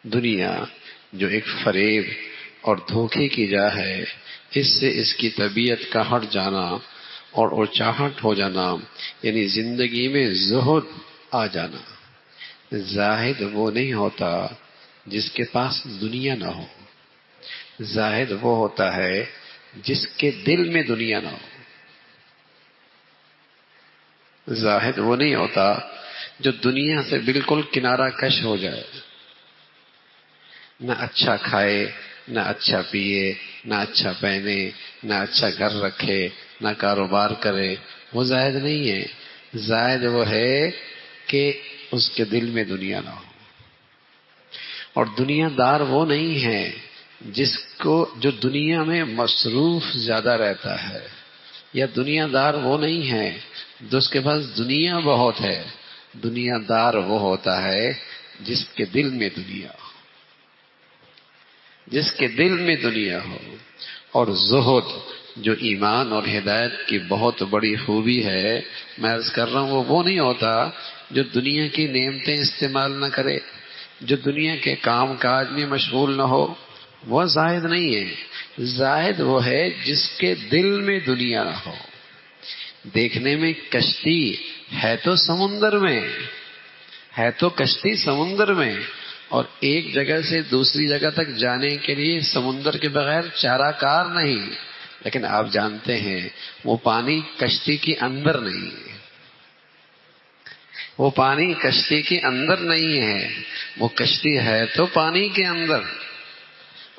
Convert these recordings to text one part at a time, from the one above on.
دنیا جو ایک فریب اور دھوکے کی جا ہے، اس سے اس کی طبیعت کا ہٹ جانا اور اچاہٹ ہو جانا، یعنی زندگی میں زہد آ جانا۔ زاہد وہ نہیں ہوتا جس کے پاس دنیا نہ ہو، زاہد وہ ہوتا ہے جس کے دل میں دنیا نہ ہو۔ زاہد وہ نہیں ہوتا جو دنیا سے بالکل کنارہ کش ہو جائے، نہ اچھا کھائے، نہ اچھا پیے، نہ اچھا پہنے، نہ اچھا گھر رکھے، نہ کاروبار کرے، وہ زاہد نہیں ہے۔ زاہد وہ ہے کہ اس کے دل میں دنیا نہ ہو۔ اور دنیا دار وہ نہیں ہے جو دنیا میں مصروف زیادہ رہتا ہے، یا دنیا دار وہ نہیں ہے جو اس کے پاس دنیا بہت ہے۔ دنیا دار وہ ہوتا ہے جس کے دل میں دنیا ہو، جس کے دل میں دنیا ہو۔ اور زہد جو ایمان اور ہدایت کی بہت بڑی خوبی ہے، میں عرض کر رہا ہوں، وہ نہیں ہوتا جو دنیا کی نعمتیں استعمال نہ کرے، جو دنیا کے کام کاج میں مشغول نہ ہو، وہ زاہد نہیں ہے۔ زاہد وہ ہے جس کے دل میں دنیا نہ ہو۔ دیکھنے میں کشتی ہے تو سمندر میں، ہے تو کشتی سمندر میں، اور ایک جگہ سے دوسری جگہ تک جانے کے لیے سمندر کے بغیر چارہ کار نہیں، لیکن آپ جانتے ہیں وہ پانی کشتی کے اندر نہیں ہے، وہ پانی کشتی کے اندر نہیں ہے، وہ کشتی ہے تو پانی کے اندر،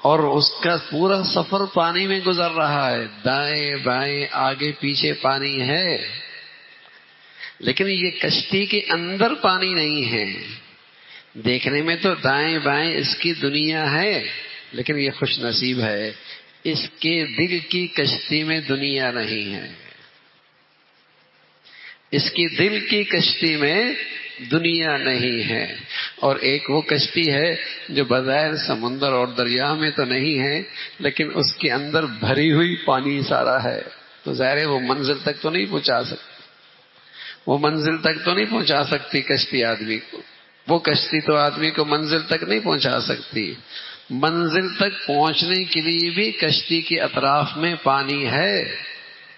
اور اس کا پورا سفر پانی میں گزر رہا ہے، دائیں بائیں آگے پیچھے پانی ہے، لیکن یہ کشتی کے اندر پانی نہیں ہے۔ دیکھنے میں تو دائیں بائیں اس کی دنیا ہے، لیکن یہ خوش نصیب ہے، اس کے دل کی کشتی میں دنیا نہیں ہے، اس کی دل کی کشتی میں دنیا نہیں ہے۔ اور ایک وہ کشتی ہے جو بظاہر سمندر اور دریا میں تو نہیں ہے، لیکن اس کے اندر بھری ہوئی پانی سارا ہے، تو ظاہر ہے وہ منزل تک تو نہیں پہنچا سکتی، وہ منزل تک تو نہیں پہنچا سکتی کشتی آدمی کو، وہ کشتی تو آدمی کو منزل تک نہیں پہنچا سکتی۔ منزل تک پہنچنے کے لیے بھی کشتی کے اطراف میں پانی ہے،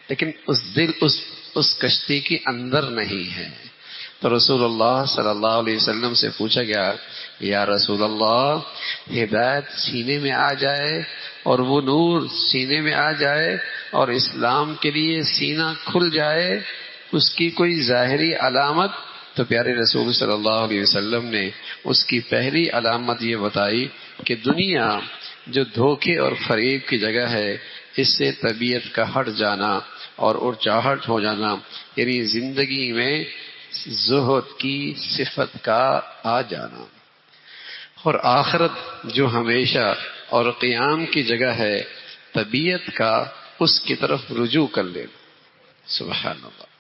لیکن اس کشتی کے اندر نہیں ہے۔ تو رسول اللہ صلی اللہ علیہ وسلم سے پوچھا گیا، یا رسول اللہ، ہدایت سینے میں آ جائے اور وہ نور سینے میں آ جائے اور اسلام کے لیے سینہ کھل جائے، اس کی کوئی ظاہری علامت؟ تو پیارے رسول صلی اللہ علیہ وسلم نے اس کی پہلی علامت یہ بتائی کہ دنیا جو دھوکے اور فریب کی جگہ ہے، اس سے طبیعت کا ہٹ جانا اور اچاہٹ ہو جانا، یعنی زندگی میں زہد کی صفت کا آ جانا۔ اور آخرت جو ہمیشہ اور قیام کی جگہ ہے، طبیعت کا اس کی طرف رجوع کر لینا۔ سبحان اللہ۔